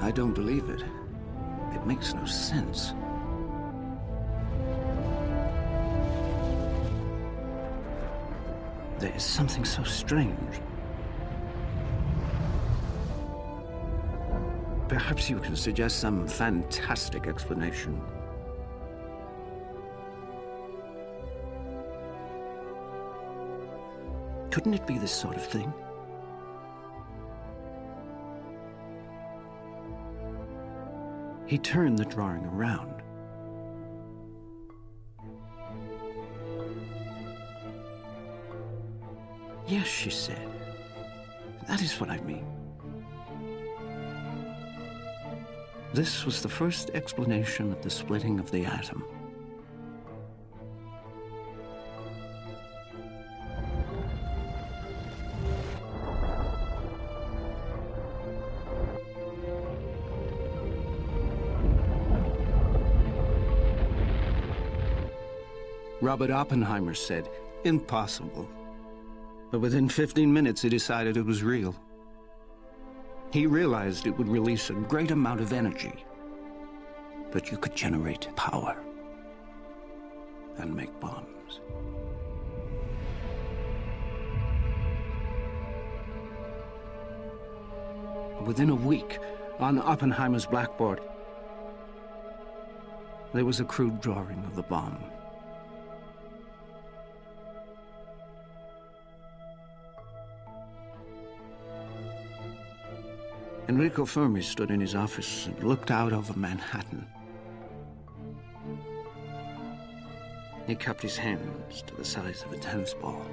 I don't believe it. It makes no sense. There is something so strange. Perhaps you can suggest some fantastic explanation. Couldn't it be this sort of thing? He turned the drawing around. Yes, she said. That is what I mean. This was the first explanation of the splitting of the atom. Robert Oppenheimer said, impossible. But within 15 minutes, he decided it was real. He realized it would release a great amount of energy, but you could generate power and make bombs. Within a week, on Oppenheimer's blackboard, there was a crude drawing of the bomb. Enrico Fermi stood in his office and looked out over Manhattan. He cupped his hands to the size of a tennis ball.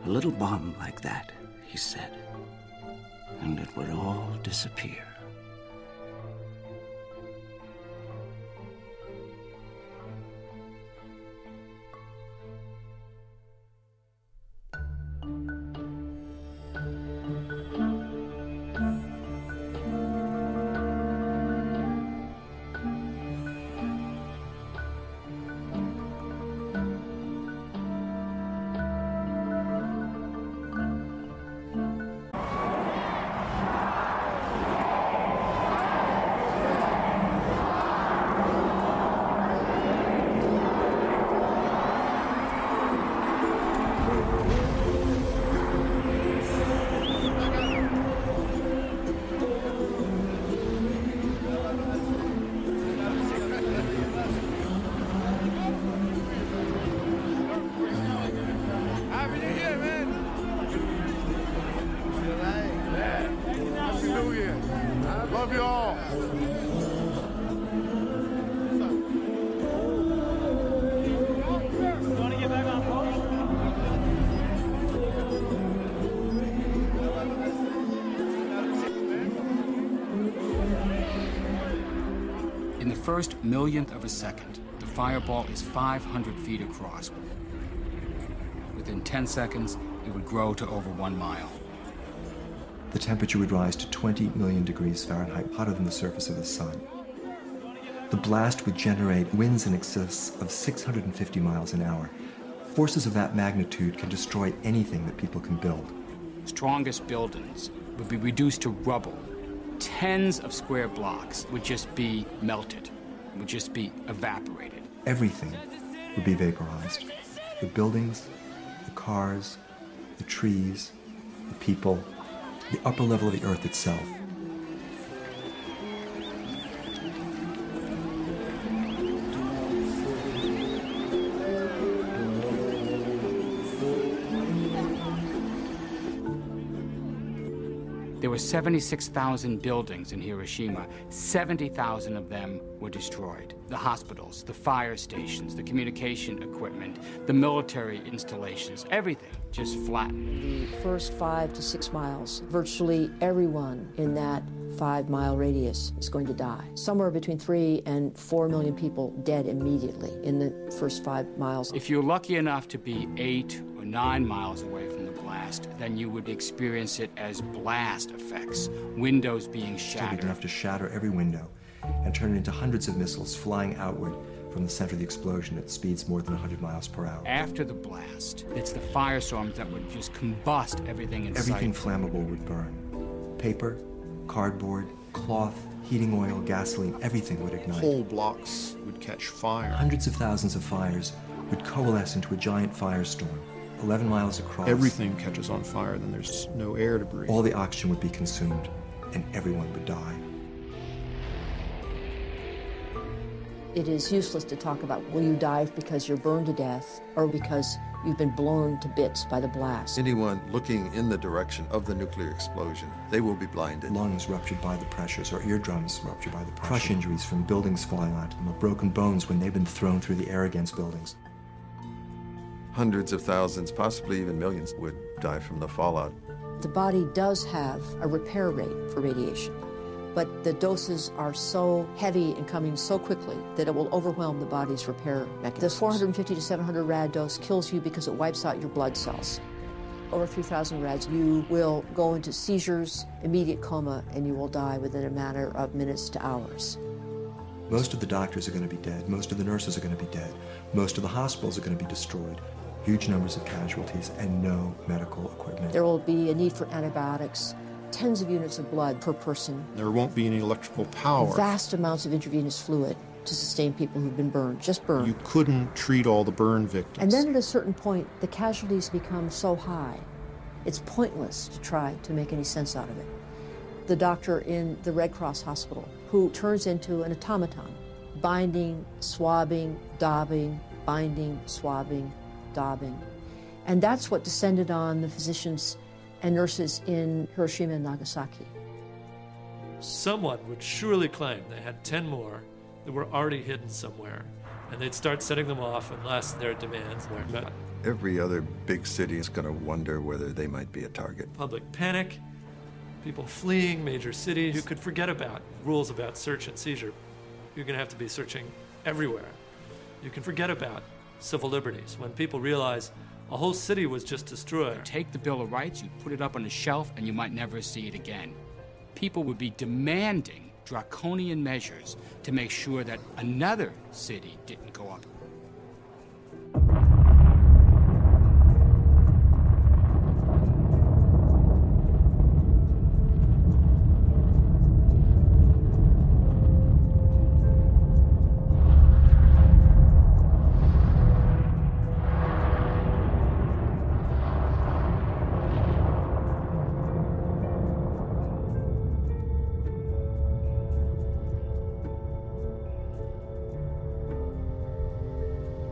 A little bomb like that, he said, and it would all disappear. In the first millionth of a second, the fireball is 500 feet across. Within 10 seconds, it would grow to over 1 mile. The temperature would rise to 20 million degrees Fahrenheit, hotter than the surface of the sun. The blast would generate winds in excess of 650 miles an hour. Forces of that magnitude can destroy anything that people can build. Strongest buildings would be reduced to rubble. Tens of square blocks would just be melted, would just be evaporated. Everything would be vaporized. The buildings, the cars, the trees, the people, the upper level of the earth itself. There were 76,000 buildings in Hiroshima. 70,000 of them were destroyed. The hospitals, the fire stations, the communication equipment, the military installations, everything just flattened. The first 5 to 6 miles, virtually everyone in that 5-mile radius is going to die. Somewhere between 3 and 4 million people dead immediately in the first 5 miles. If you're lucky enough to be 8 or 9 miles away from the blast, then you would experience it as blast effects, windows being shattered. Big enough to shatter every window and turn it into hundreds of missiles flying outward from the center of the explosion at speeds more than 100 miles per hour. After the blast, it's the firestorms that would just combust everything in sight. Everything flammable would burn. Paper, cardboard, cloth, heating oil, gasoline, everything would ignite. Whole blocks would catch fire. Hundreds of thousands of fires would coalesce into a giant firestorm, 11 miles across. Everything catches on fire, then there's no air to breathe. All the oxygen would be consumed, and everyone would die. It is useless to talk about will you die because you're burned to death or because you've been blown to bits by the blast. Anyone looking in the direction of the nuclear explosion, they will be blinded. Lungs ruptured by the pressures, or eardrums ruptured by the pressure. Crush injuries from buildings falling onto them, or broken bones when they've been thrown through the air against buildings. Hundreds of thousands, possibly even millions, would die from the fallout. The body does have a repair rate for radiation, but the doses are so heavy and coming so quickly that it will overwhelm the body's repair mechanisms. The 450 to 700 rad dose kills you because it wipes out your blood cells. Over 3,000 rads, you will go into seizures, immediate coma, and you will die within a matter of minutes to hours. Most of the doctors are going to be dead. Most of the nurses are going to be dead. Most of the hospitals are going to be destroyed. Huge numbers of casualties and no medical equipment. There will be a need for antibiotics, tens of units of blood per person. There won't be any electrical power. Vast amounts of intravenous fluid to sustain people who've been burned, just burned. You couldn't treat all the burn victims. And then at a certain point, the casualties become so high, it's pointless to try to make any sense out of it. The doctor in the Red Cross hospital who turns into an automaton, binding, swabbing, daubing, binding, swabbing, daubing. And that's what descended on the physicians and nurses in Hiroshima and Nagasaki. Someone would surely claim they had 10 more that were already hidden somewhere, and they'd start setting them off unless their demands were met. Every other big city is going to wonder whether they might be a target. Public panic, people fleeing major cities. You could forget about rules about search and seizure. You're going to have to be searching everywhere. You can forget about civil liberties when people realize a whole city was just destroyed. You take the Bill of Rights, you put it up on a shelf, and you might never see it again. People would be demanding draconian measures to make sure that another city didn't go up.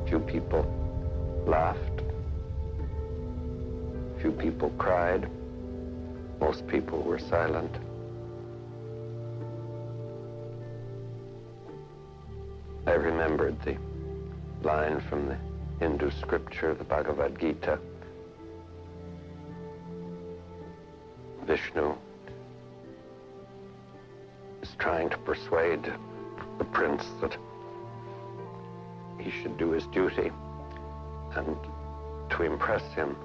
Few people laughed. Few people cried. Most people were silent. I remembered the line from the Hindu scripture, the Bhagavad Gita. Vishnu is trying to persuade the prince that he should do his duty, and to impress him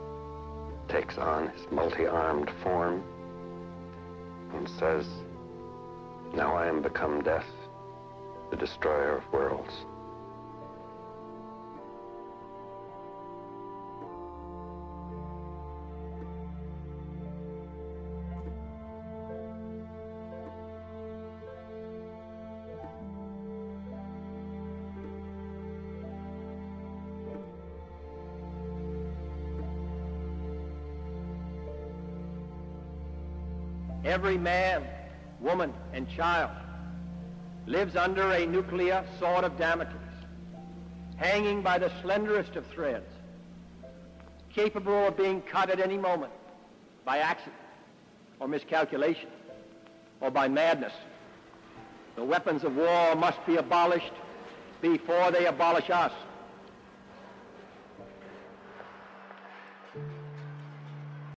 takes on his multi-armed form and says, "Now I am become death, the destroyer of worlds." Every man, woman, and child lives under a nuclear sword of Damocles, hanging by the slenderest of threads, capable of being cut at any moment by accident or miscalculation or by madness. The weapons of war must be abolished before they abolish us.